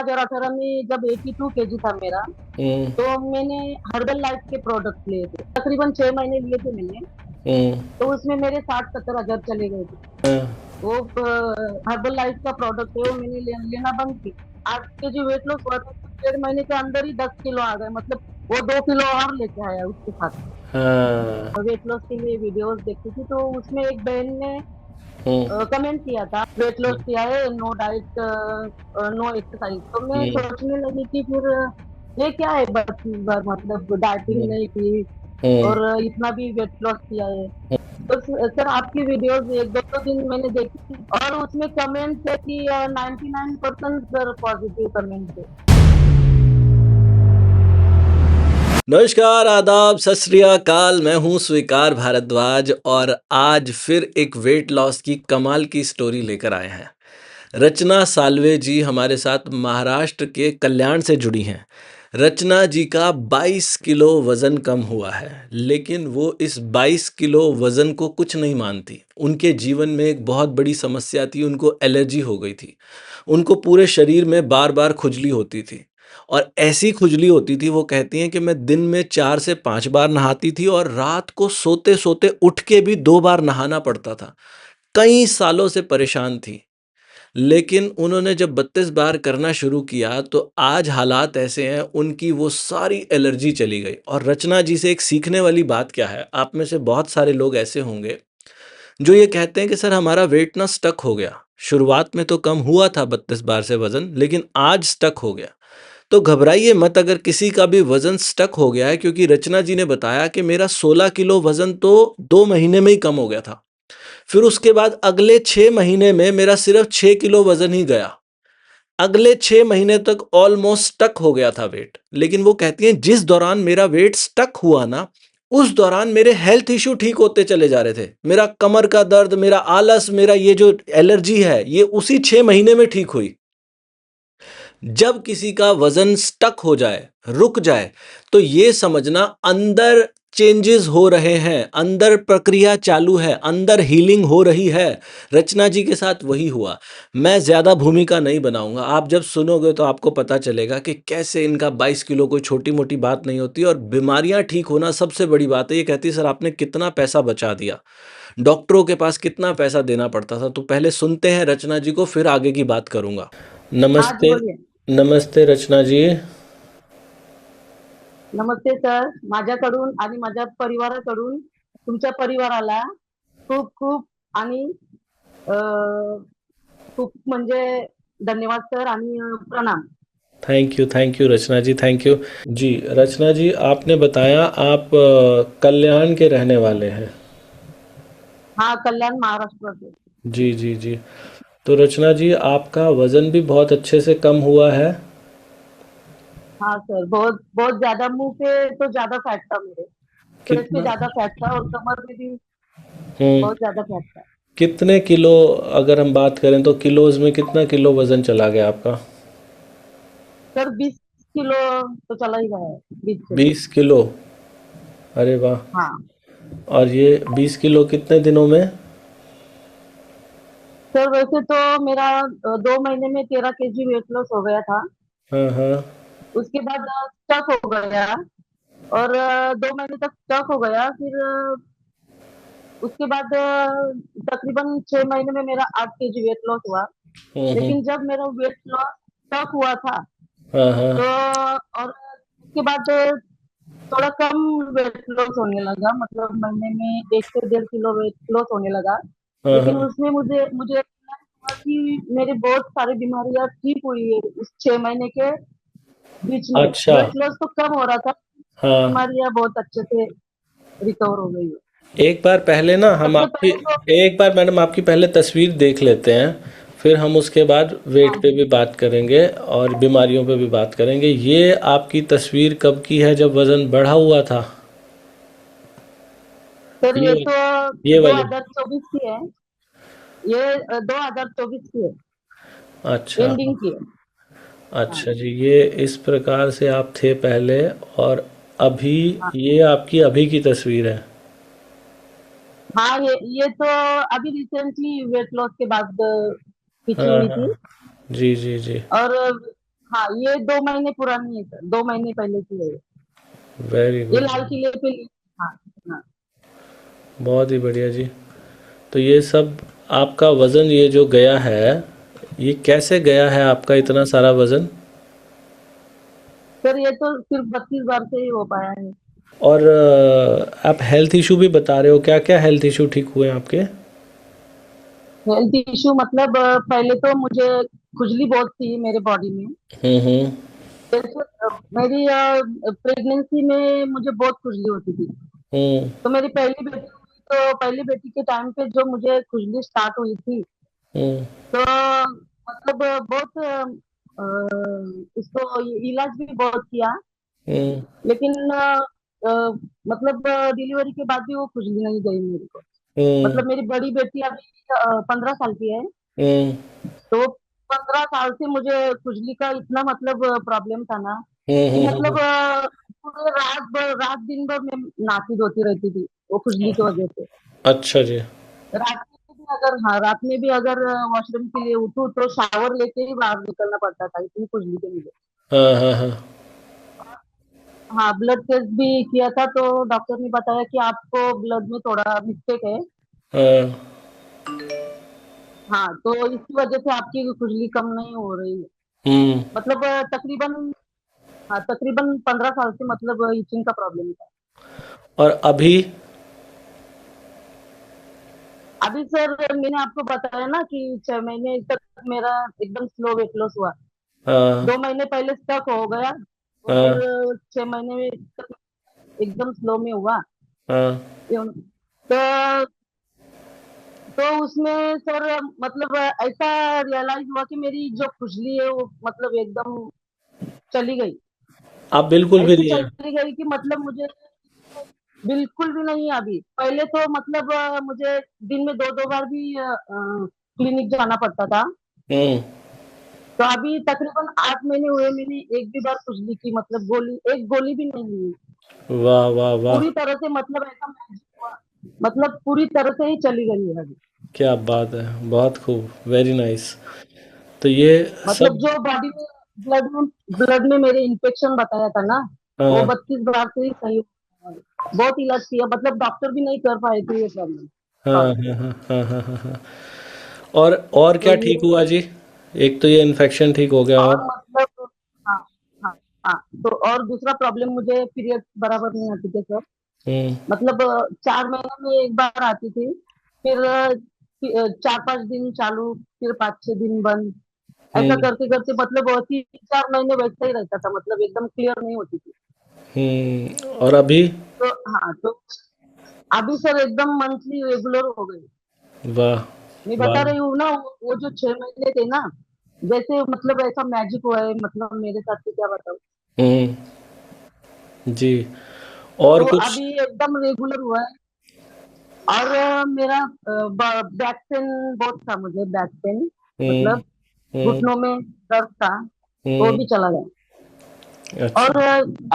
2018 में जब 82 केजी था मेरा, हम्म। तो मैंने हर्बल लाइफ के प्रोडक्ट लिए थे, तकरीबन 6 महीने लिए थे मैंने। हम्म। तो उसमें मेरे 60-70 हजार चले गए थे। हाँ। वो हर्बल लाइफ का प्रोडक्ट है, वो मैंने लेना बंद की। 8 केजी वेट लॉस हुआ था, तो 1.5 महीने के अंदर ही 10 किलो आ गए, मतलब वो 2 किलो और लेके आया उसके साथ। हाँ। वेट लॉस के लिए वीडियोस देखती थी, तो उसमें एक बहन ने हम्म। कमेंट किया था, वेट लॉस किया है, नो डाइट, नो एक्सरसाइज। तो मैं हम्म। सोचने लगी कि फिर ये क्या है, बस मतलब डाइटिंग हम्म। नहीं की हम्म। और इतना भी वेट लॉस किया है। तो सर आपकी वीडियोस एक दो दो दिन मैंने देखी, और उसमें कमेंट थे कि 99% सर पॉजिटिव कमेंट थे। नमस्कार, आदाब, सत श्री अकाल। मैं हूं स्वीकार भारद्वाज और आज फिर एक वेट लॉस की कमाल की स्टोरी लेकर आए हैं। रचना साल्वे जी हमारे साथ महाराष्ट्र के कल्याण से जुड़ी हैं। रचना जी का 22 किलो वज़न कम हुआ है, लेकिन वो इस 22 किलो वज़न को कुछ नहीं मानती। उनके जीवन में एक बहुत बड़ी समस्या थी, उनको एलर्जी हो गई थी। उनको पूरे शरीर में बार-बार खुजली होती थी और ऐसी खुजली होती थी, वो कहती हैं कि मैं दिन में 4 से 5 बार नहाती थी और रात को सोते-सोते उठ के भी 2 बार नहाना पड़ता था। कई सालों से परेशान थी। लेकिन उन्होंने जब 32 बार करना शुरू किया तो आज हालात ऐसे हैं, उनकी वो सारी एलर्जी चली गई। और रचना जी से एक सीखने वाली बात क्या है, आप में से बहुत सारे लोग ऐसे होंगे जो ये कहते हैं कि सर हमारा वेट ना स्टक हो गया। शुरुआत में तो कम हुआ था 32 बार से वज़न, लेकिन आज स्टक हो गया। तो घबराइए मत अगर किसी का भी वज़न स्टक हो गया है, क्योंकि रचना जी ने बताया कि मेरा 16 किलो वज़न तो 2 महीने में ही कम हो गया था। फिर उसके बाद अगले 6 महीने में मेरा सिर्फ 6 किलो वज़न ही गया। अगले 6 महीने तक ऑलमोस्ट स्टक हो गया था वेट। लेकिन वो कहती हैं जिस दौरान मेरा वेट स्टक हुआ ना, उस दौरान मेरे हेल्थ इश्यू ठीक होते चले जा रहे थे। मेरा कमर का दर्द, मेरा आलस, मेरा ये जो एलर्जी है, ये उसी 6 महीने में ठीक हुई। जब किसी का वजन स्टक हो जाए, रुक जाए, तो ये समझना अंदर चेंजेस हो रहे हैं, अंदर प्रक्रिया चालू है, अंदर हीलिंग हो रही है। रचना जी के साथ वही हुआ। मैं ज़्यादा भूमिका नहीं बनाऊंगा, आप जब सुनोगे तो आपको पता चलेगा कि कैसे इनका 22 किलो कोई छोटी मोटी बात नहीं होती और बीमारियां ठीक होना सबसे बड़ी बात है। ये कहती है सर आपने कितना पैसा बचा दिया, डॉक्टरों के पास कितना पैसा देना पड़ता था। तो पहले सुनते हैं रचना जी को, फिर आगे की बात करूंगा। हाँ जी, नमस्ते। बोलिए। नमस्ते रचना जी। नमस्ते सर, माझ्याकडून आणि माझ्या परिवाराकडून तुमच्या परिवाराला खूप खूप आणि खूप म्हणजे धन्यवाद सर, आणि प्रणाम। Thank you Rachna ji, thank you. जी रचना जी, आपने बताया आप कल्याण के रहने वाले हैं। हाँ, कल्याण महाराष्ट्र से। जी जी जी। तो रचना जी, आपका वज़न भी बहुत अच्छे से कम हुआ है। हाँ सर, बहुत बहुत ज्यादा, मुंह पे तो ज्यादा फैट था मेरे, फेस पे कितना? ज्यादा फैट था और कमर पे भी हम्म। बहुत ज्यादा फैट था। कितने किलो, अगर हम बात करें तो किलोज में कितना किलो वज़न चला गया आपका? सर 20 किलो तो चला ही गया है, 20 किलो। 20 किलो? अरे वाह। हाँ और ये 20 किलो कितने दिनों में? सर, वैसे तो मेरा 2 महीने में 13 केजी वेट लॉस हो गया था। हाँ हाँ। उसके बाद स्टक हो गया, और 2 महीने तक स्टक हो गया। फिर उसके बाद तकरीबन 6 महीने में मेरा 8 केजी वेट लॉस हुआ। हम्म। लेकिन जब मेरा वेट लॉस स्टक हुआ था, हाँ हाँ। तो और उसके बाद थोड़ा कम वेट लॉस होने लगा, मतलब महीने में 1 से 1.5 किलो वेट लॉस होने लगा। हाँ लेकिन हाँ। उसमें मुझे मुझे realize हुआ कि मेरी बहुत सारी बीमारियां ठीक हुई है उस 6 महीने के बीच में। अच्छा। वेट लॉस तो कम हो रहा था, हाँ। बीमारियां बहुत अच्छे से रिकवर हो गई है। एक बार पहले ना हम सबसे आपकी, पहले तो एक बार मैडम आपकी पहले तस्वीर देख लेते हैं, फिर हम उसके बाद वेट हाँ पे जी भी बात करेंगे और बीमारियों पे भी बात करेंगे। ये आपकी तस्वीर कब की है, जब वज़न बढ़ा हुआ था? सर, ये ये वाली? तो ये दो वाली? हजार चौबीस की है। ये 2024 की है, अच्छा। एंडिंग की है। हाँ अच्छा जी, ये इस प्रकार से आप थे पहले, और अभी हाँ ये आपकी अभी की तस्वीर है। हाँ, ये तो अभी रिसेंटली वेट लॉस के बाद खींची हाँ हुई हाँ। थी। जी जी जी। और हाँ, ये 2 महीने पुरानी है सर, 2 महीने पहले की है ये। वेरी ये गुड। लाल किले पे ली। हाँ। हाँ। बहुत ही बढ़िया जी। तो ये सब आपका वज़न ये जो गया है, ये कैसे गया है आपका इतना सारा वज़न? सर ये तो सिर्फ 32 बार से ही हो पाया है। और आप हेल्थ इशू भी बता रहे हो, क्या क्या हेल्थ इशू ठीक हुए आपके? हेल्थ इशू मतलब पहले तो मुझे खुजली बहुत थी मेरे बॉडी में। हम्म। जैसे मेरी प्रेगनेंसी में मुझे बहुत खुजली होती थी। हम्म। तो मेरी पहली बेटी हुई, तो पहली बेटी के टाइम पे जो मुझे खुजली स्टार्ट हुई थी, हम्म। तो मतलब बहुत इसको इलाज भी बहुत किया। हम्म। लेकिन अ, मतलब डिलीवरी के बाद भी वो खुजली नहीं गई मेरे को। हम्म। मतलब मेरी बड़ी बेटी अभी 15 साल की है। हम्म। तो 15 साल से मुझे खुजली का इतना मतलब प्रॉब्लम था ना, कि हम्म। मतलब पूरे रात भर, रात दिन भर मैं नाकी धोती रहती थी वो खुजली की वजह से। अच्छा जी। रात में भी अगर वॉशरूम के लिए उठूं तो शावर लेके ही बाहर निकलना पड़ता था, इतनी खुजली थी मुझे। हाँ हाँ हाँ। हाँ, ब्लड टेस्ट भी किया था तो डॉक्टर ने बताया कि आपको ब्लड में थोड़ा मिस्टेक है। हाँ। हाँ, तो इसकी वजह से आपकी खुजली कम नहीं हो रही है। हम्म। मतलब तकरीबन, हाँ तकरीबन 15 साल से मतलब इचिंग का प्रॉब्लम था। और अभी? अभी सर मैंने आपको बताया ना कि 6 महीने तक मेरा एकदम स्लो वेट लॉस हुआ। हाँ 2 महीने पहले स्टक हो गया, और फिर हाँ 6 महीने में तक एकदम स्लो में हुआ। हाँ। तो तो उसमें सर मतलब ऐसा रियलाइज हुआ कि मेरी जो खुजली है वो मतलब एकदम चली गई। आप बिल्कुल भी ऐसी नहीं है? चली गई कि मतलब मुझे बिल्कुल भी नहीं है अभी। पहले तो मतलब मुझे दिन में दो दो बार भी क्लिनिक जाना पड़ता था। हम्म। तो अभी तकरीबन 8 महीने हुए, मैंने एक भी बार खुजली की मतलब गोली, एक गोली भी नहीं ली। वाह वाह वाह। पूरी तरह से मतलब ऐसा मैजिक हुआ, मतलब पूरी तरह से ही चली गई है अभी। क्या बात है, बहुत खूब, वेरी नाइस। तो ये मतलब सब। जो बॉडी में ब्लड में मेरे इन्फेक्शन बताया था ना, वो हाँ 32 बार से ही सही हुआ है। बहुत इलाज किया, मतलब डॉक्टर भी नहीं कर पाए थे ये प्रॉब्लम हाँ सॉल्व। हाँ हाँ हाँ हाँ हाँ हाँ। और तो क्या ये, ठीक हुआ जी? एक तो ये इन्फेक्शन ठीक हो गया, और और? मतलब हाँ, हाँ, हाँ। तो और दूसरा प्रॉब्लम, मुझे पीरियड बराबर नहीं आती थी सर। हम्म। मतलब 4 महीने में एक बार आती थी, फिर 4-5 दिन चालू, फिर 5-6 दिन बंद। ऐसा हम्म। करते करते मतलब वो 3-4 महीने वैसा ही रहता था, मतलब एकदम क्लियर नहीं होती थी। और अभी? तो हाँ, तो अभी सर एकदम मंथली रेगुलर हो गई। वाह मैं वाह। बता रही हूँ ना, वो जो 6 महीने थे ना, जैसे मतलब ऐसा मैजिक हुआ है, मतलब मेरे साथ से क्या बताऊँ। हम्म। जी। और तो कुछ? अभी एकदम रेगुलर हुआ है। और मेरा बैक पेन बहुत था, मुझे बैक पेन हम्म। मतलब हम्म। घुटनों में दर्द था, वो हम्म। भी चला गया। अच्छा। और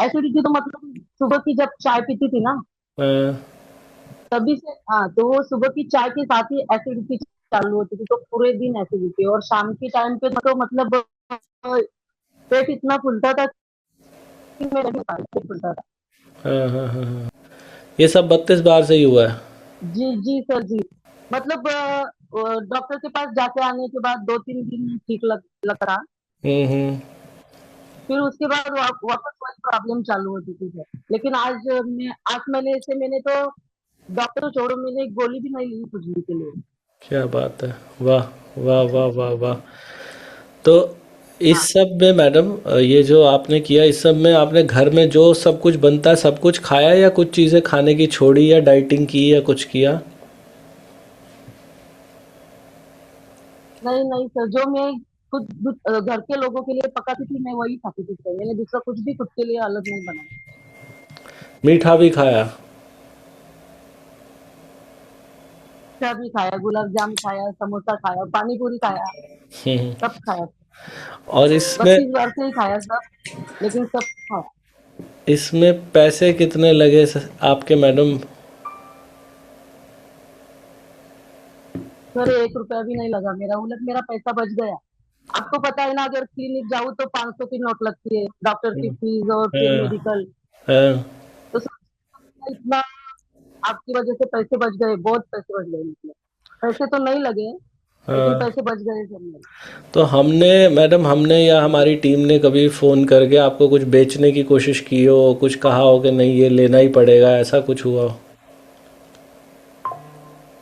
एसिडिटी तो मतलब सुबह की जब चाय पीती थी ना, हाँ। तभी से, हाँ, तो वो सुबह की चाय के साथ ही एसिडिटी चालू होती थी, तो पूरे दिन एसिडिटी। और शाम के टाइम पे तो मतलब पेट इतना फूलता था कि मेरा भी पेट फूलता था। हाँ हाँ हाँ हाँ। ये सब 32 बार से ही हुआ है? जी जी सर जी। मतलब डॉक्टर के पास जाके आने के बाद 2-3 दिन ठीक लग रहा। हम्म। फिर उसके बाद वापस वही प्रॉब्लम चालू होती थी सर। लेकिन आज मैं 8 महीने से मैंने तो डॉक्टर को छोड़ो, मैंने एक गोली भी नहीं ली खुजली के लिए। क्या बात है, वाह वाह वाह वाह वाह। तो इस हाँ, सब में मैडम, ये जो आपने किया, इस सब में आपने घर में जो सब कुछ बनता है सब कुछ खाया, या कुछ चीज़ें खाने की छोड़ी, या डाइटिंग की, या कुछ किया? नहीं नहीं सर, जो मैं खुद घर के लोगों के लिए पकाती थी मैं वही खाती थी सर। मैंने दूसरा कुछ भी खुद के लिए अलग नहीं बनाया। मीठा भी खाया? क्या भी खाया, गुलाब जाम खाया, समोसा खाया, पानी पूरी खाया, हम्म। सब खाया। और इसमें 32 बार से ही खाया सब, लेकिन सब खाया। इसमें पैसे कितने लगे आपके मैडम? सर 1 रुपया भी नहीं लगा मेरा, उलट मेरा पैसा बच गया। आपको पता है ना, अगर क्लिनिक जाऊँ तो 500 की नोट लगती है, डॉक्टर की हम्म, फीस और फिर हाँ, मेडिकल। हाँ, तो इतना आपकी वजह से पैसे बच गए, बहुत पैसे बच गए, मतलब पैसे तो नहीं लगे, लेकिन हाँ। पैसे बच गए सब मेरे। तो हमने, मैडम, हमने या हमारी टीम ने कभी फ़ोन करके आपको कुछ बेचने की कोशिश की हो, कुछ कहा हो कि नहीं ये लेना ही पड़ेगा, ऐसा कुछ हुआ हो?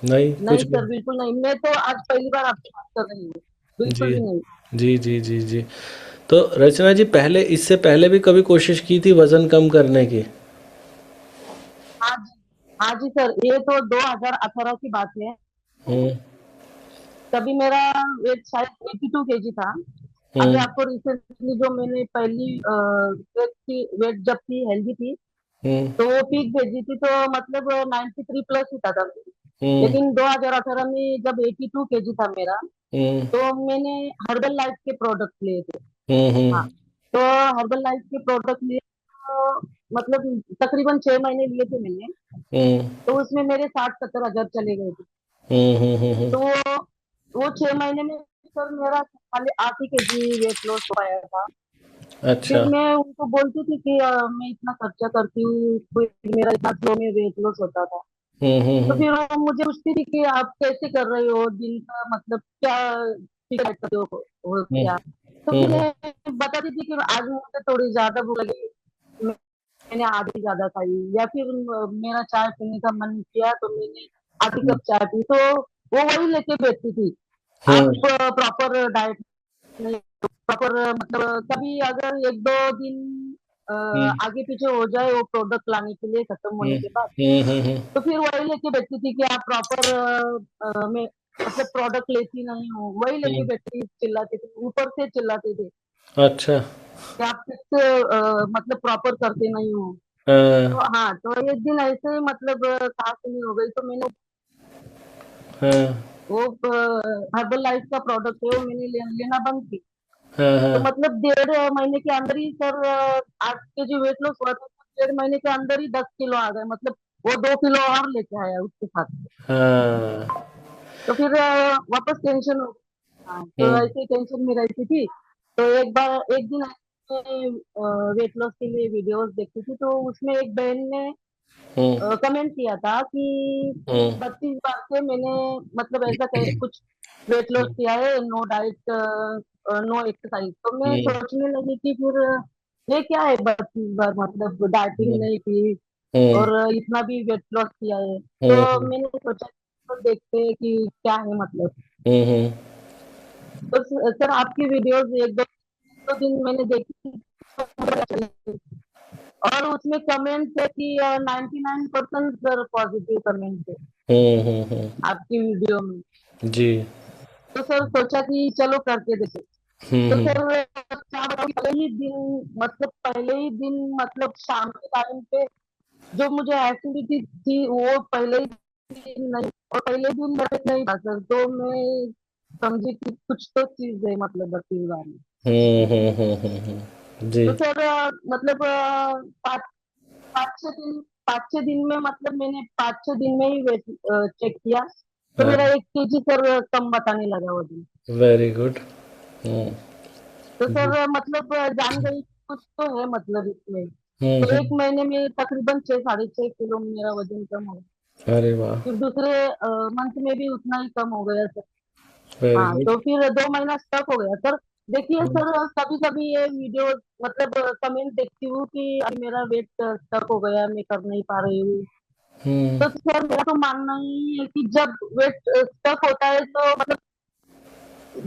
नहीं नहीं कुछ भी? सर, बिल्कुल नहीं, मैं तो आज पहली बार आपसे बात कर रही हूँ, जी, बिल्कुल भी नहीं। जी, जी, जी, जी। तो रचना जी, पहले, इससे पहले भी कभी कोशिश की थी वज़न कम करने की? हाँ जी, हाँ जी सर, ये तो 2018 की बात है। हम्म, तभी मेरा वेट शायद 82 kg था। अभी हम्म, आपको रिसेंटली जो मैंने पहली वेट जब थी, हेल्दी थी, हम्म, तो वो पीक भेजी थी, तो मतलब 93 प्लस ही था तब। हम्म, लेकिन 2018 में जब 82 kg था मेरा, हम्म, तो मैंने हर्बल लाइफ के प्रोडक्ट लिए थे। हम्म, हाँ, तो हर्बल लाइफ के प्रोडक्ट लिए, तो मतलब तकरीबन 6 महीने लिए थे मैंने। हम्म, तो उसमें मेरे 60-70 हजार चले गए थे। हम्म, तो वो 6 महीने में सर मेरा खाली 8 ही kg वेट लॉस हो पाया था। अच्छा। फिर मैं उनको बोलती थी कि मैं इतना खर्चा करती हूँ, फिर मेरा इतना स्लो में वेट लॉस होता था। हम्म, तो फिर वो मुझे पूछती थी कि आप कैसे कर रहे हो, दिन का मतलब क्या फिगर करते हो हम्म, क्या। तो फिर हम्म, मैं बताती थी कि आज मुझे थोड़ी ज्यादा भूख लगी, मैंने आधी ज्यादा खाई, या फिर मेरा चाय पीने का मन किया तो मैंने आधी कप चाय पी, तो वो वही लेके बैठती थी। आप हम्म, प्रॉपर डाइट नहीं, प्रॉपर मतलब कभी अगर एक दो दिन अ, हम्म, आगे पीछे हो जाए वो प्रोडक्ट लाने के लिए खत्म हम्म, होने के बाद, हम्म, तो फिर वही लेके बैठती थी कि आप प्रॉपर में मतलब प्रोडक्ट लेती नहीं हो, वही लेके हम्म, बैठती, चिल्लाते थे, ऊपर से चिल्लाते थे अच्छा। कि आप फिक्स मतलब प्रॉपर करते नहीं हो। हाँ, तो हाँ, तो एक दिन ऐसे ही मतलब सांस नहीं हो गई, तो मैंने हाँ, वो हर्बल लाइफ का प्रोडक्ट है वो मैंने लेना बंद की। हाँ, तो हाँ, मतलब 1.5 महीने के अंदर ही सर 8 kg वेट लॉस हुआ था, तो 1.5 महीने के अंदर ही 10 किलो आ गए, मतलब वो 2 किलो और लेके आया उसके साथ। हाँ, तो फिर वापस टेंशन हो। हाँ, तो हम्म, ऐसे टेंशन में रहती थी। तो एक दिन ऐसे वेट लॉस के लिए वीडियोस देखती थी, तो उसमें एक बहन ने हम्म, कमेंट किया था कि हम्म, 32 बार से मैंने मतलब ऐसा कुछ वेट लॉस किया है, नो डाइट नो एक्सरसाइज। तो मैं हम्म, सोचने लगी कि फिर ये क्या है, 32 बार मतलब डाइटिंग हम्म, नहीं की हम्म, और इतना भी वेट लॉस किया है। तो हम्म, मैंने सोचा तो देखते हैं कि क्या है मतलब। हम्म, तो सर आपकी वीडियोस एक दो दो दिन मैंने देखी, तो मुझे अच्छी लगी। और उसमें कमेंट थे कि 99% सर पॉजिटिव कमेंट थे आपकी वीडियो में। जी, तो सर सोचा कि चलो करके देखे। हम्म, तो सर क्या बताऊं, पहले ही दिन मतलब शाम के टाइम पे जो मुझे एसिडिटी थी वो पहले ही दिन नहीं, और पहले दिन मेरे नहीं था सर, तो मैं समझी कि कुछ तो चीज है मतलब 32 बार में। जी, तो सर मतलब पाँच पाँच छह दिन 5-6 दिन में मतलब मैंने 5-6 दिन में ही वेट चेक किया, तो हाँ, मेरा 1 kg सर कम बताने लगा वजन। Very good. हम्म, तो जी, सर मतलब जान गई कि कुछ तो है मतलब इसमें। हम्म, तो एक महीने में तकरीबन 6-6.5 किलो मेरा वजन कम हो गया। अरे वाह, फिर दूसरे मंथ में भी उतना ही कम हो गया सर। वेरी हाँ, गुड। तो फिर 2 महीना स्टक हो गया सर। देखिए सर, कभी कभी ये वीडियो मतलब कमेंट देखती हूँ कि अब मेरा वेट स्टक हो गया, मैं कर नहीं पा रही हूँ। हम्म, तो सर मेरा तो मानना ही है कि जब वेट स्टक होता है तो मतलब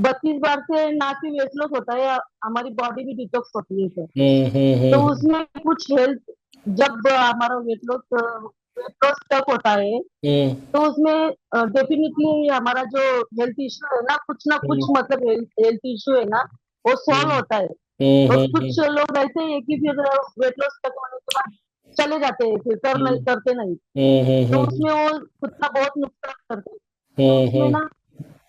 32 बार से ना कि वेट लॉस होता है, हमारी बॉडी भी डिटॉक्स होती है सर। हम्म, तो उसमें कुछ हेल्थ, जब हमारा वेट लॉस तक होता है, हम्म, तो उसमें डेफिनेटली हमारा जो हेल्थ इश्यू है ना कुछ हम्म, मतलब हेल्थ इश्यू है ना, वो सॉल्व हम्म, होता है। हम्म, और कुछ लोग ऐसे हैं कि फिर वेट लॉस तक होने के बाद चले जाते हैं, फिर करते नहीं। हम्म, तो उसमें वो खुद का बहुत नुकसान करते हैं। तो हम्म, उसमें ना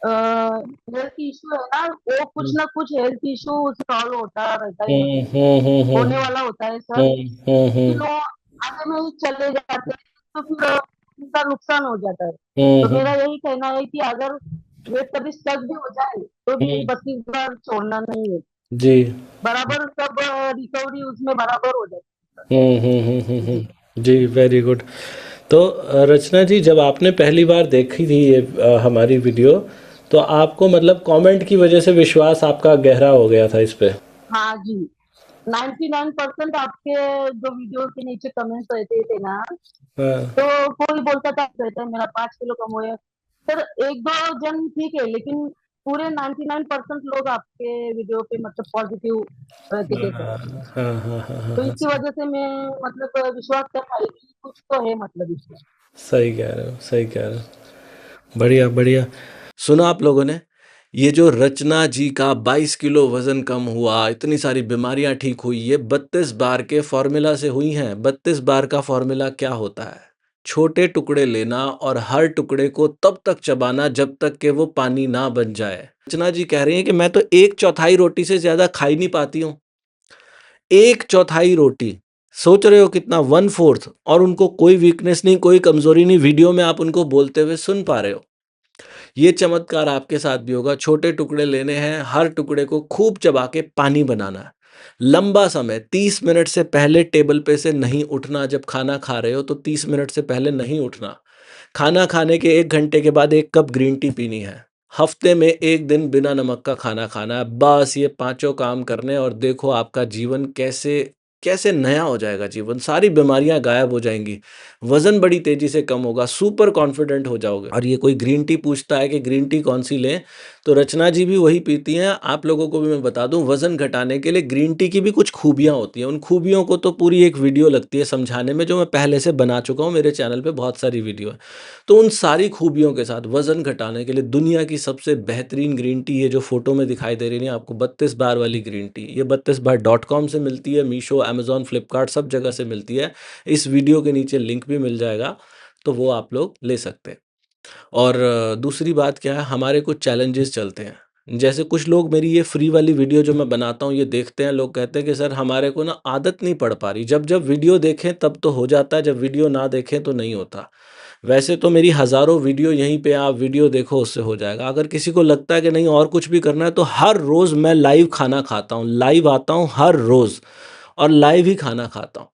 हेल्थ इश्यू है ना, वो कुछ हम्म, ना कुछ हेल्थ इश्यू सॉल्व होता रहता है, हम्म, मतलब हम्म, होने हम्म, वाला होता है सर। हम्म, हम्म, फिर वो आगे में ही चले जाते हैं, तो फिर उनका नुकसान हो जाता है। तो हम्म, मेरा यही कहना है कि अगर वेट कभी स्टक भी हो जाए तो भी हम्म। 32 बार छोड़ना नहीं है, जी। बराबर सब रिकवरी उसमें बराबर हो जाए। जी। जी, वेरी गुड। तो रचना जी, जब आपने पहली बार देखी थी ये हमारी वीडियो, तो आपको मतलब कमेंट की वजह से विश्वास आपका गहरा हो गया था इस पे। हाँ जी, 99% आपके जो वीडियो के नीचे कमेंट्स रहते थे ना, हाँ। तो कोई बोलता था कहता है मेरा 5 किलो कम हुआ है। सर एक दो जन ठीक है, लेकिन पूरे 99% लोग आपके वीडियो पे मतलब पॉजिटिव रहते थे सर। हाँ, हाँ, हाँ, हाँ, तो हाँ। इसकी वजह से मैं मतलब विश्वास कर पाई कि कुछ तो है मतलब इसमें। सही कह रहे हो, सही कह रहे हो। बढ़िया, बढ़िया। सुना आप लोगों ने? ये जो रचना जी का 22 किलो वज़न कम हुआ, इतनी सारी बीमारियाँ ठीक हुई, ये 32 बार के फ़ॉर्मूला से हुई हैं। 32 बार का फ़ॉर्मूला क्या होता है? छोटे टुकड़े लेना और हर टुकड़े को तब तक चबाना जब तक कि वो पानी ना बन जाए। रचना जी कह रही हैं कि मैं तो 1/4 रोटी से ज़्यादा खा ही नहीं पाती हूँ। 1/4 रोटी। सोच रहे हो कितना? 1/4। और उनको कोई वीकनेस नहीं, कोई कमज़ोरी नहीं, वीडियो में आप उनको बोलते हुए सुन पा रहे हो। ये चमत्कार आपके साथ भी होगा। छोटे टुकड़े लेने हैं, हर टुकड़े को खूब चबा के पानी बनाना है। लंबा समय 30 मिनट से पहले टेबल पे से नहीं उठना। जब खाना खा रहे हो तो 30 मिनट से पहले नहीं उठना। खाना खाने के 1 घंटे के बाद 1 कप ग्रीन टी पीनी है। हफ्ते में 1 दिन बिना नमक का खाना खाना है। बस ये पांचों काम करने और देखो आपका जीवन कैसे कैसे नया हो जाएगा। जीवन, सारी बीमारियां गायब हो जाएंगी, वजन बड़ी तेजी से कम होगा, सुपर कॉन्फिडेंट हो जाओगे। और ये कोई ग्रीन टी पूछता है कि ग्रीन टी कौन सी लें, तो रचना जी भी वही पीती हैं। आप लोगों को भी मैं बता दूं, वजन घटाने के लिए ग्रीन टी की भी कुछ खूबियां होती हैं। उन खूबियों को तो पूरी एक वीडियो लगती है समझाने में, जो मैं पहले से बना चुका हूं। मेरे चैनल पे बहुत सारी वीडियो है। तो उन सारी खूबियों के साथ वजन घटाने के लिए दुनिया की सबसे बेहतरीन ग्रीन टी, ये जो फोटो में दिखाई दे रही है आपको, 32 बार वाली ग्रीन टी, ये 32बार.com से मिलती है। मीशो, अमेजोन, फ्लिपकार्ट सब जगह से मिलती है। इस वीडियो के नीचे लिंक भी मिल जाएगा, तो वो आप लोग ले सकते हैं। और दूसरी बात क्या है, हमारे कुछ चैलेंजेस चलते हैं। जैसे कुछ लोग मेरी ये फ्री वाली वीडियो जो मैं बनाता हूँ ये देखते हैं, लोग कहते हैं कि सर हमारे को ना आदत नहीं पड़ पा रही। जब जब वीडियो देखें तब तो हो जाता है, जब वीडियो ना देखें तो नहीं होता। वैसे तो मेरी हज़ारों वीडियो यहीं पे, आप वीडियो देखो उससे हो जाएगा। अगर किसी को लगता है कि नहीं और कुछ भी करना है, तो हर रोज़ मैं लाइव खाना खाता हूँ, लाइव आता हूँ हर रोज़ और लाइव ही खाना खाता हूँ।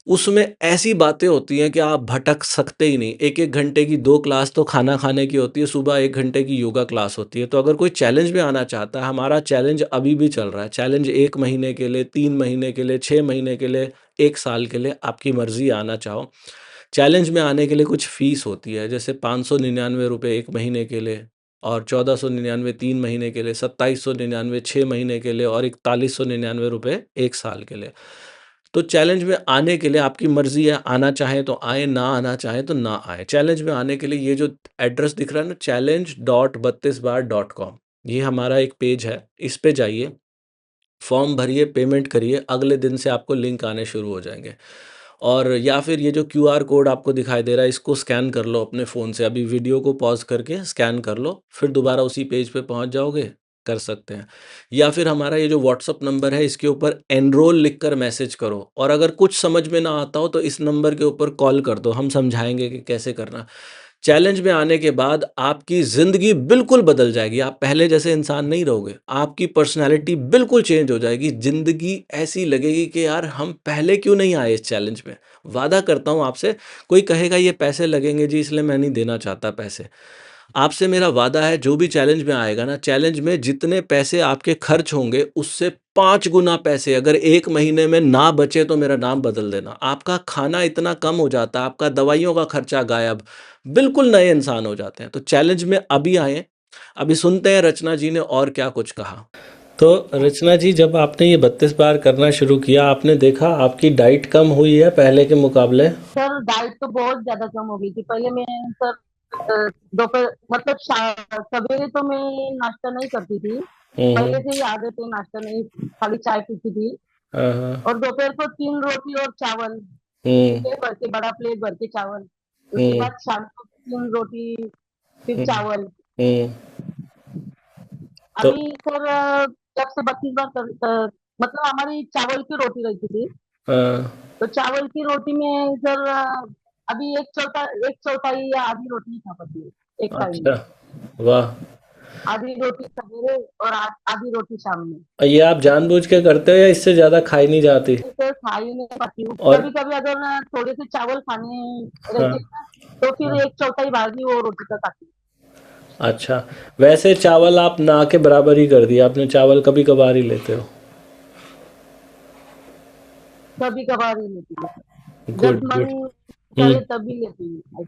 उसमें ऐसी बातें होती हैं कि आप भटक सकते ही नहीं। 1-1 घंटे की 2 क्लास तो खाना खाने की होती है, सुबह 1 घंटे की योगा क्लास होती है। तो अगर कोई चैलेंज में आना चाहता है, हमारा चैलेंज अभी भी चल रहा है। चैलेंज 1 महीने के लिए, 3 महीने के लिए, 6 महीने के लिए, 1 साल के लिए, आपकी मर्ज़ी आना चाहो। चैलेंज में आने के लिए कुछ फ़ीस होती है, जैसे ₹599 1 महीने के लिए, और 1499 3 महीने के लिए, 2799 6 महीने के लिए, और ₹4199 1 साल के लिए। तो चैलेंज में आने के लिए आपकी मर्ज़ी है, आना चाहें तो आएँ, ना आना चाहें तो ना आएँ। चैलेंज में आने के लिए ये जो एड्रेस दिख रहा है ना, challenge.32bar.com, ये हमारा एक पेज है। इस पे जाइए, फॉर्म भरिए, पेमेंट करिए, अगले दिन से आपको लिंक आने शुरू हो जाएँगे। और या फिर ये जो क्यूआर कोड आपको दिखाई दे रहा है, इसको स्कैन कर लो अपने फ़ोन से। अभी वीडियो को पॉज़ करके स्कैन कर लो, फिर दोबारा उसी पेज पे पहुँच जाओगे, कर सकते हैं। या फिर हमारा ये जो व्हाट्सएप नंबर है, इसके ऊपर एनरोल लिखकर मैसेज करो, और अगर कुछ समझ में ना आता हो तो इस नंबर के ऊपर कॉल कर दो, हम समझाएँगे कि कैसे करना। चैलेंज में आने के बाद आपकी ज़िंदगी बिल्कुल बदल जाएगी। आप पहले जैसे इंसान नहीं रहोगे। आपकी पर्सनैलिटी बिल्कुल चेंज हो जाएगी। ज़िंदगी ऐसी लगेगी कि यार हम पहले क्यों नहीं आए इस चैलेंज में। वादा करता हूँ आपसे, कोई कहेगा ये पैसे लगेंगे जी इसलिए मैं नहीं देना चाहता पैसे। आपसे मेरा वादा है, जो भी चैलेंज में आएगा ना, चैलेंज में जितने पैसे आपके खर्च होंगे उससे 5 गुना पैसे अगर 1 महीने में ना बचे तो मेरा नाम बदल देना। आपका खाना इतना कम हो जाता है, आपका दवाइयों का खर्चा गायब, बिल्कुल नए इंसान हो जाते हैं। तो चैलेंज में अभी आएँ। अभी सुनते हैं रचना जी ने और क्या कुछ कहा। तो रचना जी, जब आपने ये 32 बार करना शुरू किया, आपने देखा आपकी डाइट कम हुई है पहले के मुकाबले? सर डाइट तो बहुत ज्यादा कम हो गई थी। पहले मैं सर दोपहर मतलब सवेरे तो मैं नाश्ता नहीं करती थी। पहले हम्म। से ही आदत है नाश्ता नहीं, खाली चाय पीती थी। हाँ, हाँ। और दोपहर को 3 रोटी और चावल, हम्म। प्लेट भर के, बड़ा प्लेट भर के चावल। उसके हम्म। बाद शाम को 3 रोटी, फिर हम्म। चावल। हम्म। तो अभी सर जब से 32 बार मतलब हमारी चावल की रोटी रहती थी। हाँ। तो चावल की रोटी में सर अभी एक चौथाई या आधी रोटी ही खा पाती है। एक टाइम अच्छा, में। वाह। आधी रोटी सवेरे और आधी रोटी शाम में। ये आप जानबूझ के करते हो या इससे ज़्यादा खाई नहीं जाती? इसे खा ही नहीं पाती हूँ। और कभी-कभी अगर थोड़े से चावल खाने हाँ, रहते हैं ना, तो फिर हाँ। 1/4 भाग ही वो रोटी का खाती हूँ। अच्छा, वैसे चावल आप ना के बराबर ही कर दिया आपने, चावल कभी कभार ही लेते हो। कभी-कभार ही लेती हूँ। जब गुड, गुड। मन हुँ। करे तभी लेती हूँ।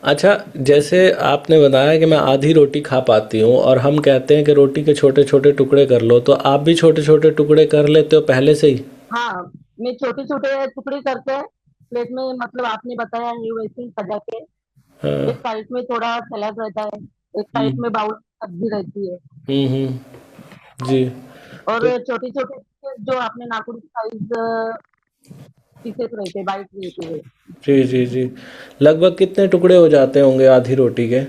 अच्छा, जैसे आपने बताया कि मैं आधी रोटी खा पाती हूँ और हम कहते हैं कि रोटी के छोटे-छोटे टुकड़े कर लो, तो आप भी छोटे-छोटे टुकड़े कर लेते हो पहले से ही? हाँ, मैं छोटे-छोटे टुकड़े करके प्लेट में मतलब आपने बताया है वैसे ही सजा के, हाँ। एक साइड में थोड़ा सलाद रहता है, एक साइड हुँ। में बाउल में सब्जी रहती है। हुँ, हुँ। जी। और तो छोटे-छोटे जो आपने नाखून साइज़ पीसेस रहते हैं, बाइट रहते हैं। जी, जी, जी। लगभग कितने टुकड़े हो जाते होंगे आधी रोटी के?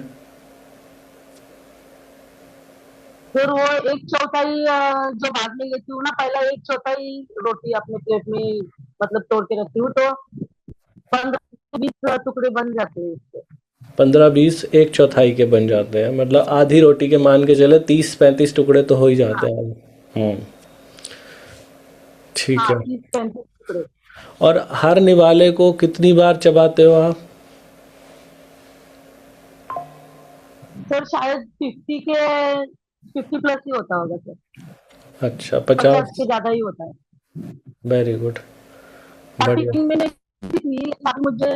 फिर वो 1/4 जो भाग में लेती हूँ ना, पहला 1/4 रोटी अपने प्लेट में मतलब तोड़ के रखती हूँ, तो 15 से 20 टुकड़े बन जाते हैं उसके। 15-20 एक चौथाई के बन जाते हैं, मतलब आधी रोटी के मान के चले 30-35 टुकड़े तो हो ही हाँ, जाते हैं। हुँ। ठीक हाँ, है। 30-35 टुकड़े। और हर निवाले को कितनी बार चबाते हो आप? सर शायद 50 प्लस ही होता होगा सर। अच्छा, 50 के 50। ज़्यादा ही होता है। Very good. बढ़िया। स्टार्टिंग में मैं थी, लेकिन मुझे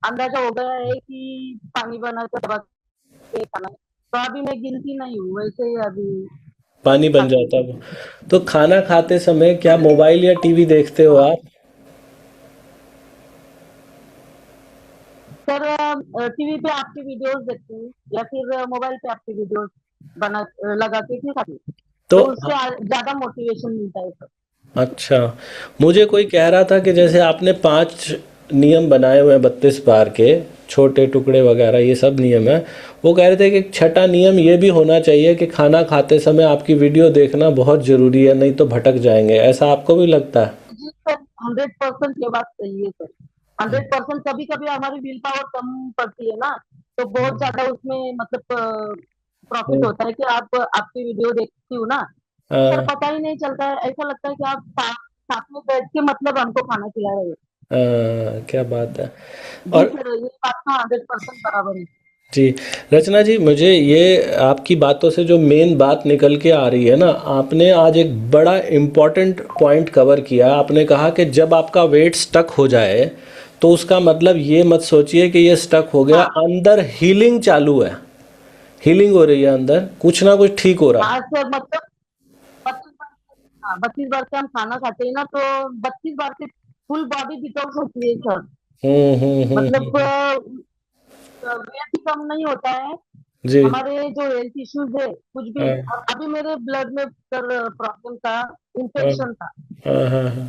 अंदाज़ा हो गया है कि पानी बना के दबा के खाना है। तो अभी मैं गिनती नहीं हूँ, वैसे ही अभी पानी बन खाती जाता हूँ। है। तो खाना खाते समय क्या मोबाइल या टीवी देखते हो हाँ, आप? सर टीवी पे आपकी वीडियोस देखती हूँ या फिर मोबाइल पे आपकी वीडियोस बना लगा के नहीं खाती। तो तो उससे ज़्यादा मोटिवेशन मिलता है सर। अच्छा, मुझे कोई कह रहा था कि जैसे आपने 5 नियम बनाए हुए हैं 32 बार के, छोटे टुकड़े वगैरह ये सब नियम है। वो कह रहे थे कि छठा नियम ये भी होना चाहिए कि खाना खाते समय आपकी वीडियो देखना बहुत ज़रूरी है, नहीं तो भटक जाएंगे। ऐसा आपको भी लगता है? जी सर, 100% ये बात सही है सर। 100% कभी-कभी हमारी विल पावर कम पड़ती है ना, तो बहुत ज़्यादा उसमें मतलब प्रॉफिट हम्म, होता है कि आप आपकी वीडियो देखती हूँ ना, तो सर हाँ, पता ही नहीं चलता है, ऐसा लगता है कि आप साथ में बैठ के मतलब हमको खाना खिला रहे हो। हाँ, क्या बात है। जी और सर, ये बात तो 100% बराबर है। जी, रचना जी, मुझे ये आपकी बातों से जो मेन बात निकल के आ रही है ना, आपने आज एक बड़ा इम्पोर्टेंट पॉइंट कवर किया। आपने कहा कि जब आपका वेट स्टक हो जाए, तो उसका मतलब ये मत सोचिए कि ये स्टक हो गया, हाँ, अंदर हीलिंग चालू है, हीलिंग हो रही है, अंदर कुछ ना कुछ ठीक हो रहा है। हाँ सर मतलब 32 बार हाँ, 32 बार से हम खाना खाते हैं ना, तो 32 बार से फुल बॉडी डिटॉक्स होती है सर। मतलब वेट भी कम नहीं होता है, जी। हमारे जो हेल्थ इश्यूज है कुछ भी। हाँ, और अभी मेरे ब्लड में सर प्रॉब्लम था, हाँ, इन्फेक्शन था। हाँ, हाँ, हाँ।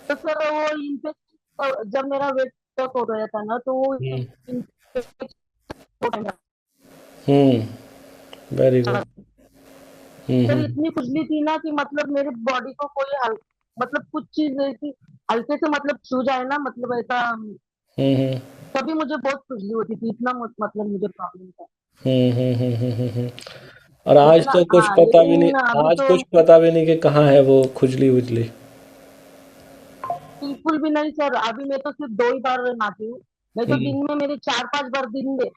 तो सर वो इन्फेक्शन जब मेरा वेट कम हो गया था ना, तो वो हम्म, इन्फेक्शन हो गया वेरी था। गुड। सर इतनी खुजली थी ना कि मतलब मेरे बॉडी को कोई मतलब कुछ चीज ऐसी हल्के से मतलब छू जाए ना, मतलब ऐसा हम्म, हम्म, तभी मुझे बहुत खुजली होती थी, इतना मतलब मुझे प्रॉब्लम था। और आज इतना तो कुछ हाँ, पता भी नहीं, लेकिन अभी आज तो कुछ पता भी नहीं कि कहाँ है वो खुजली उजली। बिल्कुल भी नहीं सर। अभी मैं तो सिर्फ 2 ही बार नहाती हूँ। नहीं तो हम्म। दिन में मेरे 4-5 बार दिन में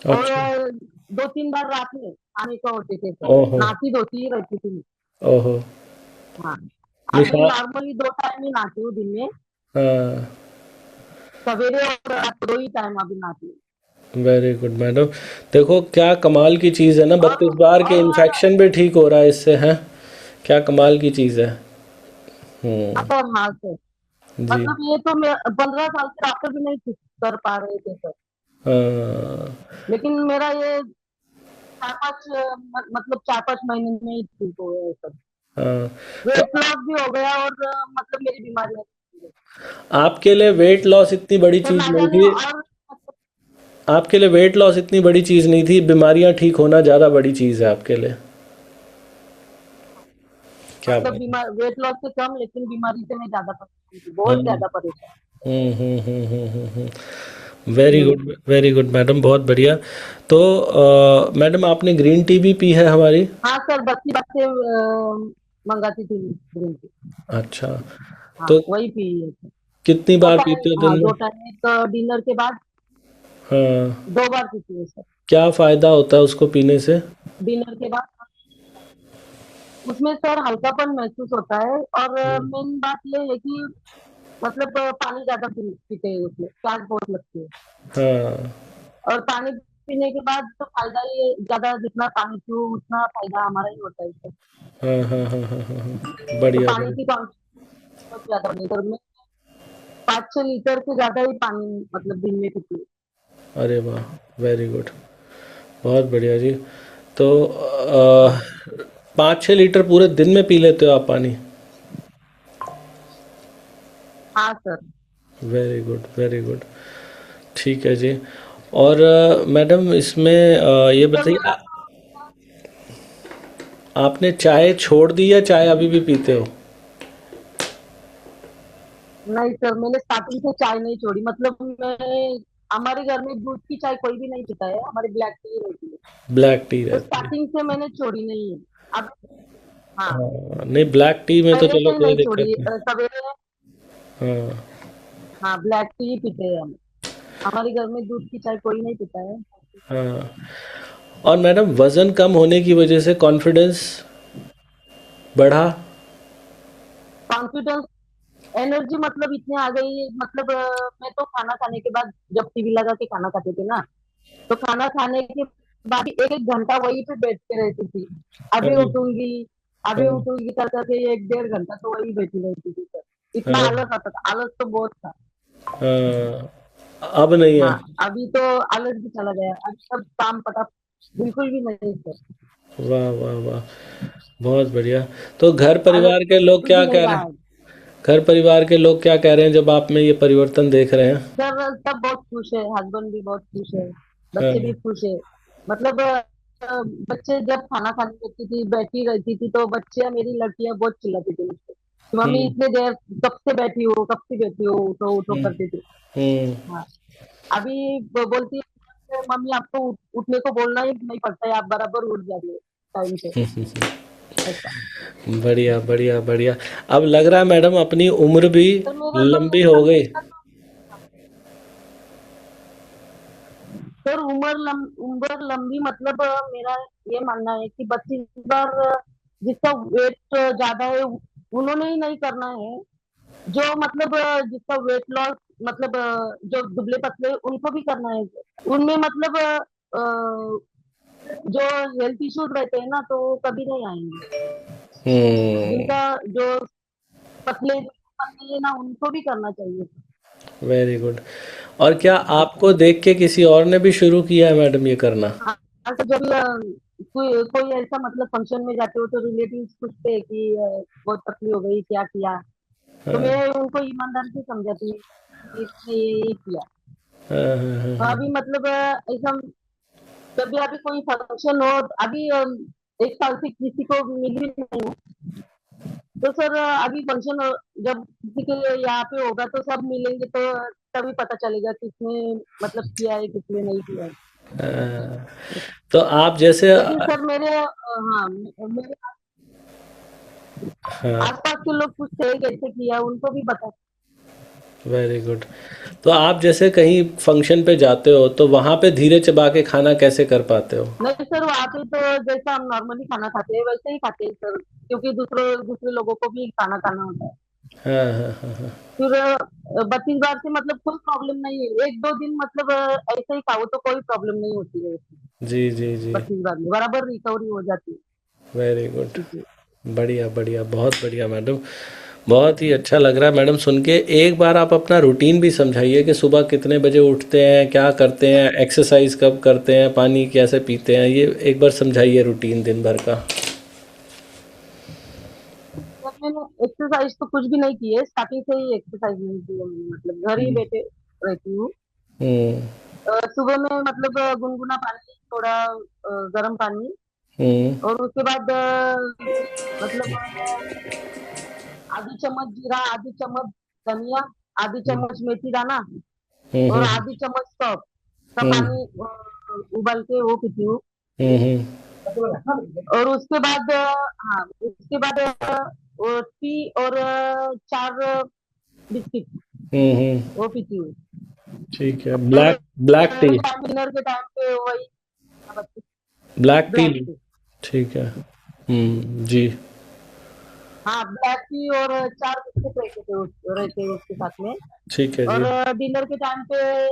और अच्छा। 2-3 बार रात में आने का होते थे सर। ओहो। नहाती धोती ही रहती थी मैं। ओहो। हाँ, अभी निशा। नॉर्मली 2 टाइम ही नहाती हूँ दिन में, हाँ। सवेरे और रात 2 ही टाइम अभी नहाती हूँ। Very good madam. देखो क्या कमाल की चीज़ है ना, और 32 बार के और इन्फेक्शन भी ठीक हो रहा है इससे, है। क्या कमाल की चीज़ है। हम्म। सर हाँ सर, जी। मतलब ये तो मैं 15 साल से डॉक्टर भी नहीं ठीक कर पा रहे थे सर। हाँ, लेकिन मेरा ये 4-5 मतलब 4-5 महीने में ही ठीक हो गया है सर। हाँ। तो वेट लॉस भी हो गया और मतलब मेरी बीमारियां भी। आपके लिए वेट लॉस इतनी बड़ी सर चीज़ ना नहीं जाने थी। और आपके लिए वेट लॉस इतनी बड़ी चीज़ नहीं थी, बीमारियां ठीक होना ज़्यादा बड़ी चीज़ है आपके लिए। क्या मतलब बात बीमार वेट लॉस से कम, लेकिन बीमारी से मैं ज्यादा परेशान थी, है। बहुत ज्यादा परेशान। हम्म, हम्म, हम्म, हम्म, हम्म, हम्म। जी। वेरी गुड मैडम, बहुत बढ़िया। तो मैडम आपने ग्रीन टी भी पी है हमारी? हाँ सर, बच्ची बात से मंगाती थी ग्रीन टी। अच्छा। हाँ, तो वही पी है सर। कितनी दो बार टाइम, पीते हो हाँ दिन में? 2 टाइम, एक डिनर के बाद हाँ। 2 बार पीती है सर। क्या फ़ायदा होता है उसको पीने से? डिनर के बाद उसमें सर हल्कापन महसूस होता है, और मेन बात ये है कि मतलब पानी ज्यादा पीते हैं, उसमें प्यास बहुत लगती है। हाँ। और पानी पीने के बाद तो फायदा ही ज्यादा, जितना पानी पियो उतना फायदा हमारा ही होता है सर। हाँ, हाँ, हाँ, हाँ, हाँ, हाँ। तो बढ़िया, पानी बढ़िया। की क्वांटिटी बहुत ज्यादा होनी है, मैं 5-6 लीटर से ज्यादा ही पानी मतलब दिन में पीती हूँ। अरे वाह! Very good. बहुत बढ़िया जी। तो हाँ। 5-6 लीटर पूरे दिन में पी लेते हो आप पानी? हाँ sir. Very good, very good. ठीक है जी। और मैडम इसमें ये सर बताइए मेरा आपने चाय छोड़ दी या चाय अभी भी पीते हो? नहीं सर, मैंने स्टार्टिंग से चाय नहीं छोड़ी, मतलब मैं, हमारे घर में दूध की चाय कोई भी नहीं पीता है, हमारी ब्लैक टी ही रहती है। ब्लैक टी तो रहती है। स्टार्टिंग से मैंने छोड़ी नहीं है। अब हाँ, हाँ, नहीं ब्लैक टी में तो पहले चलो से ही कोई नहीं दिक्कत छोड़ी, नहीं। सवेरे हाँ। हाँ ब्लैक टी ही पीते हैं हम। हमारे घर में दूध की चाय कोई नहीं पीता है। हाँ। और मैडम वज़न कम होने की वजह से कॉन्फिडेंस बढ़ा? कॉन्फिडेंस, एनर्जी मतलब इतनी आ गई है, मतलब मैं तो खाना खाने के बाद, जब टीवी लगा के खाना खाते थे ना, तो खाना खाने के बाद एक एक घंटा वहीं पे बैठ के रहती थी। अभी हाँ, उठूंगी, अभी हाँ, उठूंगी कर करके 1-1.5 घंटा तो वही बैठी रहती थी सर। इतना हाँ, आलस आता था, आलस तो बहुत था। हाँ। अब नहीं है? हाँ, अभी तो आलस भी चला गया, अभी सब काम पटा, बिल्कुल भी नहीं सर। वाह, वाह, वाह! बहुत बढ़िया। तो घर आलस परिवार तो के लोग बिल्कुल भी क्या नहीं कह रहे रहा हैं? है। घर परिवार के लोग क्या कह रहे हैं जब आप में ये परिवर्तन देख रहे हैं? सर सब बहुत खुश है, हस्बैंड भी बहुत खुश है, बच्चे भी हाँ, खुश है। मतलब बच्चे जब खाना खाने लगती थी, बैठी रहती थी, तो बच्चे, मेरी लड़कियां बहुत चिल्लाती थी मुझसे कि मम्मी हुँ, इतने देर कब से बैठी हो, कब से बैठी हो, उठो उठो हुँ, करती थी। हुँ। हाँ, अभी बोलती है मम्मी आपको उठने को बोलना ही नहीं पड़ता है, आप बराबर उठ जा रही हो टाइम से, ऐसा। बढ़िया, बढ़िया, बढ़िया। अब लग रहा है मैडम अपनी उम्र भी तो मेरा तो लंबी हो गई। सर उम्र लंबी मतलब मेरा ये मानना है कि बच्ची इस बार जिसका वेट ज्यादा है उन्होंने ही नहीं करना है। जो मतलब जिसका वेट लॉस, मतलब जो दुबले पतले उनको भी करना है। उनमें मतलब जो हेल्थ इश्यूज रहते हैं ना, तो कभी नहीं आएंगे। हुँ। जिनका जो पतले पतले है ना, उनको भी करना चाहिए। Very good. और क्या आपको देख के किसी और ने भी शुरू किया है मैडम ये करना? हाँ, तो जब कोई कोई ऐसा मतलब फंक्शन में जाते हो तो रिलेटिव्स पूछते हैं कि बहुत पतली हो गई, क्या किया। तो हाँ, मैं उनको ईमानदारी से समझाती हूँ कि इसने ये किया। हाँ, हाँ, हाँ, तो हाँ। अभी मतलब ऐसा, जब भी अभी कोई फंक्शन हो, अभी 1 साल से किसी को मिल ही नहीं हूँ। तो सर अभी फंक्शन जब किसी के यहाँ पे होगा तो सब मिलेंगे, तो तभी पता चलेगा किसने मतलब किया है, किसने नहीं किया है। तो आप जैसे लेकिन सर मेरे हाँ, मेरे हाँ, आसपास के लोग पूछते हैं कैसे किया, उनको भी बता। Very good. तो आप जैसे कहीं फंक्शन पे जाते हो तो वहाँ पे धीरे चबा के खाना कैसे कर पाते हो? नहीं सर, वहाँ पे तो जैसा हम नॉर्मली खाना खाते हैं वैसे ही खाते हैं सर, क्योंकि दूसरे दूसरे लोगों को भी खाना खाना होता है। हाँ, हाँ, हाँ, हाँ। फिर 32 बार से मतलब कोई प्रॉब्लम नहीं है, 1-2 दिन मतलब ऐसे ही खाओ तो कोई प्रॉब्लम नहीं होती है। जी, जी, जी। 32 बार में बराबर रिकवरी हो जाती वेरी गुड। है जी। बढ़िया, बढ़िया, बहुत बढ़िया मैडम। बहुत ही अच्छा लग रहा है मैडम सुन के। एक बार आप अपना रूटीन भी समझाइए कि सुबह कितने बजे उठते हैं, क्या करते हैं, एक्सरसाइज कब करते हैं, पानी कैसे पीते हैं, ये एक बार समझाइए रूटीन दिन भर का। सर मैंने एक्सरसाइज तो कुछ भी नहीं की है, स्टार्टिंग से ही एक्सरसाइज नहीं की है मैंने, मतलब घर ही हम्म, बैठे रहती हूँ। हम्म, सुबह में मतलब गुनगुना पानी, थोड़ा गर्म पानी, हम्म, और उसके बाद मतलब आधी चम्मच जीरा, आधी चम्मच धनिया, आधी चम्मच मेथी दाना, और हम्म, आधी चम्मच कप का हम्म, पानी उबाल के वो पीती हूँ। हम्म, और उसके बाद हाँ, उसके बाद वो टी और 4 बिस्किट हम्म, वो पीती हूँ। ठीक है। और ब्लैक ब्लैक टी। डिनर के टाइम पे वही ब्लैक टी ब्लैक ली। टी। ठीक है। जी। हाँ, ब्लैक टी और 4 बिस्किट रहते हैं उसके साथ में। ठीक है जी। और डिनर के टाइम पे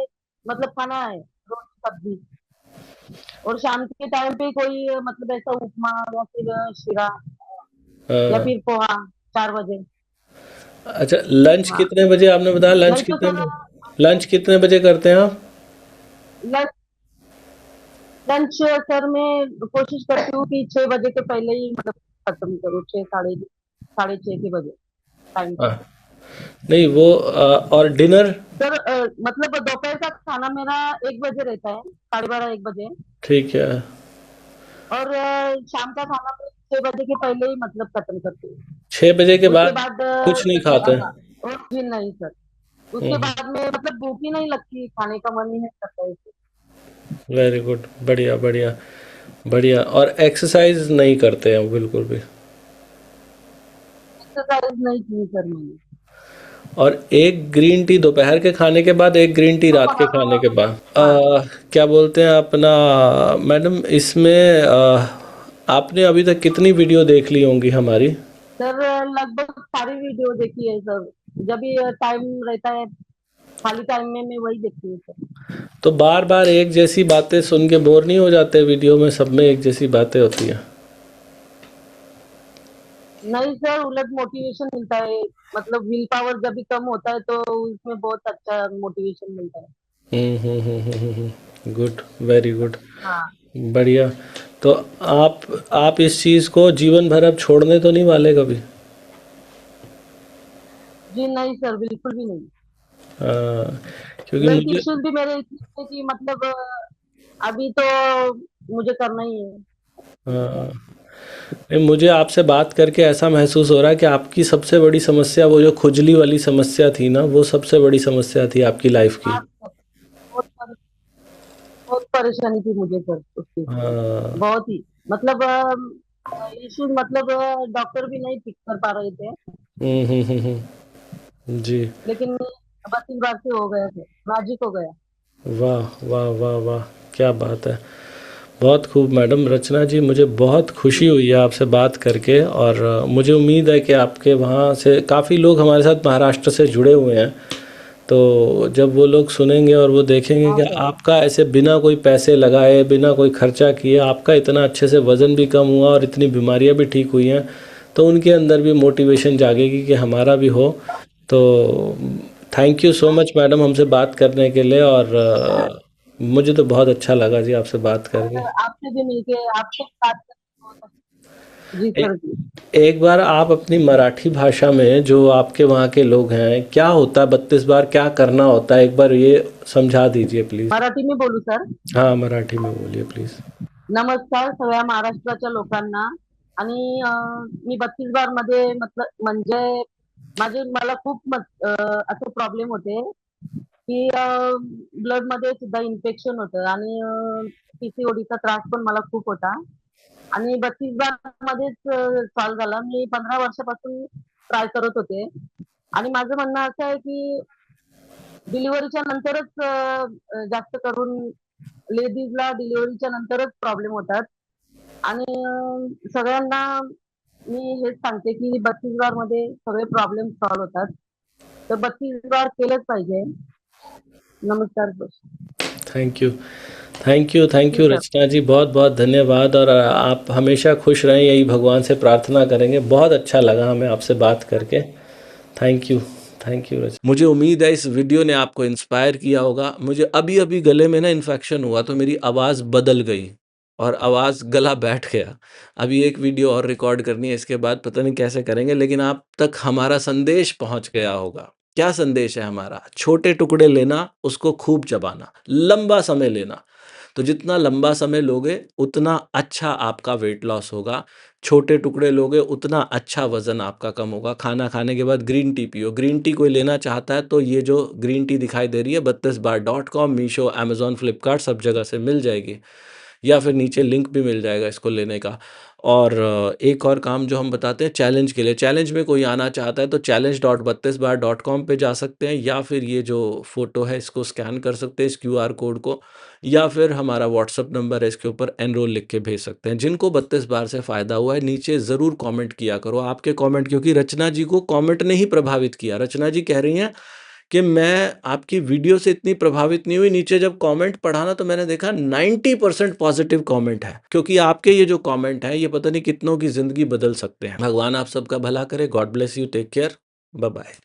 मतलब खाना है रोटी सब्जी। और शाम के टाइम पे कोई मतलब ऐसा उपमा या फिर शीरा या हाँ। फिर पोहा 4 बजे। अच्छा, लंच हाँ, कितने बजे आपने बताया? नहीं तो सर लंच कितने बजे करते हैं आप? लंच लंच सर मैं कोशिश करती हूँ कि 6 बजे के पहले ही मतलब खत्म करूँ, 6 साढ़े 6 के बजे टाइम पे। हाँ। नहीं वो और डिनर? सर मतलब दोपहर का खाना मेरा 1 बजे रहता है, 12:30 1 बजे। ठीक है। और शाम का खाना मैं 6 बजे के पहले ही मतलब खत्म करती हूँ। 6 बजे के उसके बाद बाद कुछ नहीं खाते? और भी नहीं सर। उसके हम्म। बाद में मतलब भूख ही नहीं लगती, खाने का मन ही नहीं करता है। वेरी गुड, बढ़िया बढ़िया बढ़िया। और एक्सरसाइज नहीं करते हैं वो बिल्कुल भी? एक्सरसाइज नहीं की सर मैंने। और एक ग्रीन टी दोपहर के खाने के बाद, एक ग्रीन टी रात के खाने के बाद। हाँ क्या बोलते हैं अपना, मैडम इसमें आपने अभी तक कितनी वीडियो देख ली होंगी हमारी? सर, लगभग सारी वीडियो देखी है सर। जब भी टाइम रहता है खाली टाइम में मैं वही देखती हूँ सर। तो बार बार एक जैसी बातें सुन के बोर नहीं हो जाते? वीडियो में सब में एक जैसी बातें होती हैं। नहीं सर, उलट मोटिवेशन मिलता है। मतलब विल पावर जब भी कम होता है तो उसमें बहुत अच्छा मोटिवेशन मिलता है। गुड, वेरी गुड, हाँ बढ़िया। तो आप इस चीज़ को जीवन भर अब छोड़ने तो नहीं वाले कभी? जी नहीं सर, बिल्कुल भी नहीं। हाँ, क्योंकि हेल्थ मुझे इश्यूज भी मेरे इसलिए कि मतलब अभी तो मुझे करना ही है। हाँ, नहीं, मुझे आपसे बात करके ऐसा महसूस हो रहा है कि आपकी सबसे बड़ी समस्या, वो जो खुजली वाली समस्या थी ना, वो सबसे बड़ी समस्या थी आपकी लाइफ की। हाँ सर, बहुत बहुत परेशानी थी मुझे सर उसकी। हाँ। बहुत ही मतलब इश्यूज मतलब डॉक्टर भी नहीं पिक कर पा रहे थे। जी। लेकिन बस इस बार से हो गया थे, मैजिक हो गया। वाह वाह वाह वाह, क्या बात है। बहुत खूब मैडम रचना जी, मुझे बहुत खुशी हुई है आपसे बात करके। और मुझे उम्मीद है कि आपके वहाँ से काफ़ी लोग हमारे साथ महाराष्ट्र से जुड़े हुए हैं। तो जब वो लोग सुनेंगे और वो देखेंगे हाँ कि सर। आपका ऐसे बिना कोई पैसे लगाए, बिना कोई खर्चा किए, आपका इतना अच्छे से वज़न भी कम हुआ और इतनी बीमारियां भी ठीक हुई हैं, तो उनके अंदर भी मोटिवेशन जागेगी कि हमारा भी हो। तो thank you so much madam हमसे बात करने के लिए। और मुझे तो बहुत अच्छा लगा जी आपसे बात करके। आपसे भी मिलके आपसे भी बात करके बहुत जी ए, सर जी। एक बार आप अपनी मराठी भाषा में, जो आपके वहाँ के लोग हैं, क्या होता है 32 बार क्या करना होता है, एक बार ये समझा दीजिए प्लीज़। मराठी में बोलू सर? हाँ, मराठी में बोलिए प्लीज़। नमस्कार सगळ्या महाराष्ट्राच्या लोकांना. आणि मी 32 बार मध्ये मतलब म्हणजे मला खूप असे प्रॉब्लेम होते की ब्लड मध्ये सुद्धा इन्फेक्शन होतं आणि पीसीओडीचा त्रास पण मला खूप होता. आणि 32 बार मध्येच सॉल्व्ह झाला. मी 15 वर्षापासून ट्राय करत होते. आणि माझं म्हणणं असं आहे की डिलिव्हरीच्या नंतरच जास्त करून लेडीजला डिलिव्हरीच्या नंतरच प्रॉब्लेम होतात. आणि सगळ्यांना मी हेच सांगते की 32 बार मध्ये सगळे प्रॉब्लेम सॉल्व्ह होतात. तर 32 बार केलंच पाहिजे. नमस्कार बस. Thank you, thank you, thank जी यू सर। रचना जी, बहुत बहुत धन्यवाद। और आप हमेशा खुश रहें, यही भगवान से प्रार्थना करेंगे। बहुत अच्छा लगा हमें आपसे बात करके। थैंक यू, थैंक यू रचना। मुझे उम्मीद है इस वीडियो ने आपको इंस्पायर किया होगा। मुझे अभी अभी गले में ना इन्फेक्शन हुआ, तो मेरी आवाज़ बदल गई और आवाज़ गला बैठ गया। अभी एक वीडियो और रिकॉर्ड करनी है, इसके बाद पता नहीं कैसे करेंगे, लेकिन आप तक हमारा संदेश पहुंच गया होगा। क्या संदेश है हमारा? छोटे टुकड़े लेना, उसको खूब चबाना, लंबा समय लेना। तो जितना लंबा समय लोगे उतना अच्छा आपका वेट लॉस होगा। छोटे टुकड़े लोगे उतना अच्छा वज़न आपका कम होगा। खाना खाने के बाद ग्रीन टी पियो। ग्रीन टी कोई लेना चाहता है तो ये जो ग्रीन टी दिखाई दे रही है 32bar.com, मीशो, अमेज़न, फ्लिपकार्ट सब जगह से मिल जाएगी, या फिर नीचे लिंक भी मिल जाएगा इसको लेने का। और एक और काम जो हम बताते हैं चैलेंज के लिए, चैलेंज में कोई आना चाहता है तो challenge.32bar.com पे जा सकते हैं, या फिर ये जो फ़ोटो है इसको स्कैन कर सकते हैं इस क्यूआर कोड को, या फिर हमारा व्हाट्सएप नंबर है इसके ऊपर एनरोल लिख के भेज सकते हैं। जिनको 32 बार से फ़ायदा हुआ है नीचे ज़रूर कमेंट किया करो। आपके कमेंट, क्योंकि रचना जी को कमेंट ने ही प्रभावित किया। रचना जी कह रही हैं कि मैं आपकी वीडियो से इतनी प्रभावित नहीं हुई, नीचे जब कमेंट पढ़ा ना तो मैंने देखा 90% पॉजिटिव कमेंट है, क्योंकि आपके ये जो कमेंट है ये पता नहीं कितनों की ज़िंदगी बदल सकते हैं। भगवान आप सबका भला करे। God bless you, take care, bye bye.